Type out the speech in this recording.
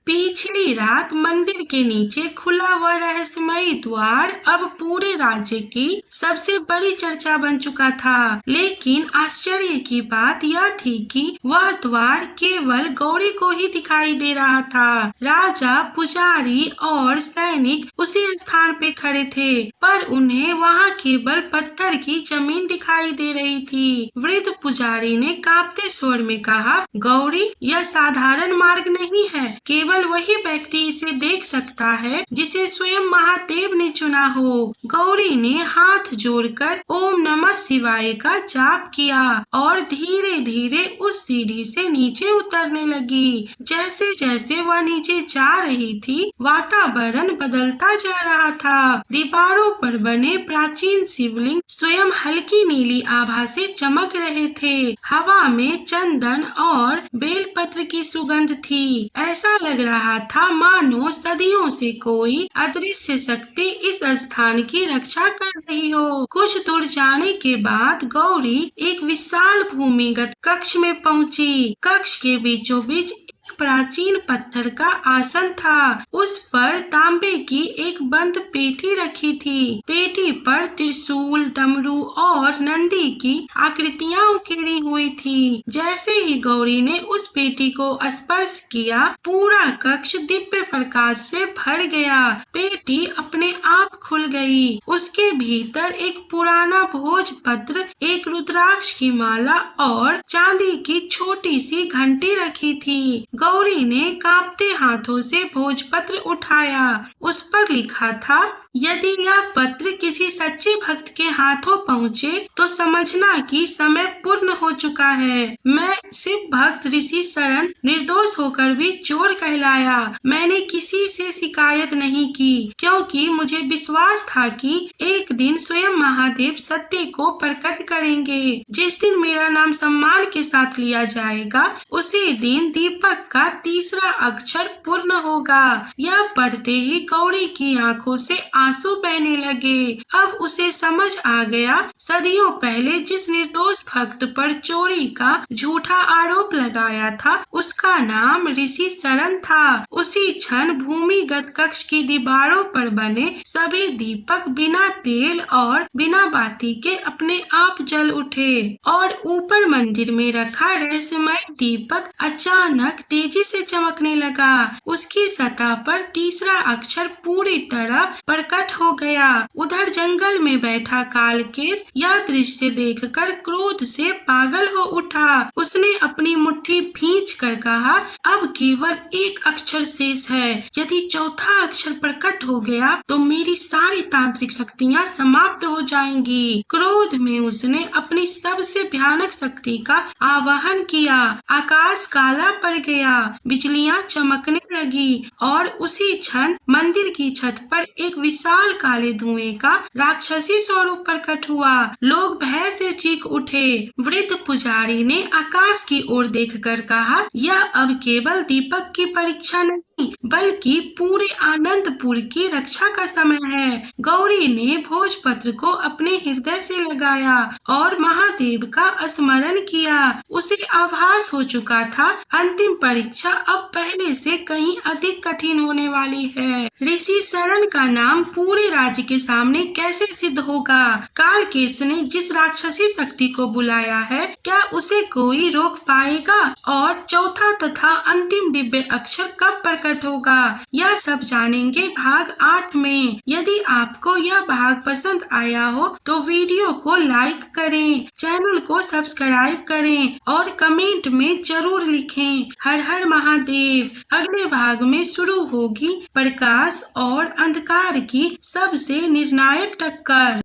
पिछली रात मंदिर के नीचे खुला हुआ रहस्यमयी द्वार अब पूरे राज्य की सबसे बड़ी चर्चा बन चुका था। लेकिन आश्चर्य की बात यह थी कि वह द्वार केवल गौरी को ही दिखाई दे रहा था। राजा, पुजारी और सैनिक उसी स्थान पे खड़े थे, पर उन्हें वहाँ केवल पत्थर की जमीन दिखाई दे रही थी। वृद्ध पुजारी ने कांपते स्वर में कहा, गौरी, यह साधारण मार्ग नहीं है। केवल वही व्यक्ति इसे देख सकता है जिसे स्वयं महादेव ने चुना हो। गौरी ने हाथ जोड़कर ओम नमः शिवाय का जाप किया और धीरे धीरे उस सीढ़ी से नीचे उतरने लगी। जैसे जैसे वह नीचे जा रही थी, वातावरण बदलता जा रहा था। दीवारों पर बने प्राचीन शिवलिंग स्वयं हल्की नीली आभा से चमक रहे थे। हवा में चंदन और बेलपत्र की सुगंध थी। ऐसा लग रहा था मानो सदियों से कोई अदृश्य शक्ति इस स्थान की रक्षा कर रही हो। कुछ दूर जाने के बाद गौरी एक विशाल भूमिगत कक्ष में पहुंची। कक्ष के बीचों बीच प्राचीन पत्थर का आसन था। उस पर तांबे की एक बंद पेटी रखी थी। पेटी पर त्रिशूल, डमरू और नंदी की आकृतियां उकेरी हुई थी। जैसे ही गौरी ने उस पेटी को स्पर्श किया, पूरा कक्ष दिव्य प्रकाश से भर गया। पेटी अपने आप खुल गई। उसके भीतर एक पुराना भोजपत्र, एक रुद्राक्ष की माला और चांदी की छोटी सी घंटी रखी थी। गौरी ने कांपते हाथों से भोजपत्र उठाया। उस पर लिखा था, यदि यह पत्र किसी सच्चे भक्त के हाथों पहुँचे तो समझना कि समय पूर्ण हो चुका है। मैं शिव भक्त ऋषि शरण निर्दोष होकर भी चोर कहलाया। मैंने किसी से शिकायत नहीं की, क्योंकि मुझे विश्वास था कि एक दिन स्वयं महादेव सत्य को प्रकट करेंगे। जिस दिन मेरा नाम सम्मान के साथ लिया जाएगा, उसी दिन दीपक का तीसरा अक्षर पूर्ण होगा। यह पढ़ते ही गौरी की आंखों से आंसू बहने लगे। अब उसे समझ आ गया, सदियों पहले जिस निर्दोष भक्त पर चोरी का झूठा आरोप लगाया था, उसका नाम ऋषि शरण था। उसी क्षण भूमिगत कक्ष की दीवारों पर बने सभी दीपक बिना तेल और बिना बाती के अपने आप जल उठे और ऊपर मंदिर में रखा रहस्यमय दीपक अचानक तेजी से चमकने लगा। उसकी सतह पर तीसरा अक्षर पूरी तरह प्रकट हो गया। उधर जंगल में बैठा कालकेश यह दृश्य देखकर क्रोध से पागल हो उठा। उसने अपनी मुट्ठी खींचकर कहा, अब केवल एक अक्षर शेष है। यदि चौथा अक्षर प्रकट हो गया तो मेरी सारी तांत्रिक शक्तियाँ समाप्त हो जाएंगी। क्रोध में उसने अपनी सबसे भयानक शक्ति का आवाहन किया। आकाश काला पड़ गया, बिजलियाँ चमकने लगी और उसी क्षण मंदिर की छत पर एक विशाल काले धुएं का राक्षसी स्वरूप प्रकट हुआ। लोग भय से चीख उठे। वृद्ध पुजारी ने आकाश की ओर देखकर कहा, यह अब केवल दीपक की परीक्षा नहीं बल्कि पूरे आनंदपुर की रक्षा का समय है। गौरी ने भोजपत्र को अपने हृदय से लगाया और महादेव का स्मरण किया। उसे आभास हो चुका था, अंतिम परीक्षा अब पहले से कहीं अधिक कठिन होने वाली है। ऋषि शरण का नाम पूरे राज्य के सामने कैसे सिद्ध होगा? कालकेश ने जिस राक्षसी शक्ति को बुलाया है, क्या उसे कोई रोक पाएगा? और चौथा तथा अंतिम दिव्य अक्षर कब प्रकट होगा? यह सब जानेंगे भाग 8 में। यदि आपको यह भाग पसंद आया हो तो वीडियो को लाइक करें, चैनल को सब्सक्राइब करें और कमेंट में जरूर लिखें, हर हर महादेव। अगले भाग में शुरू होगी प्रकाश और अंधकार की सबसे निर्णायक टक्कर।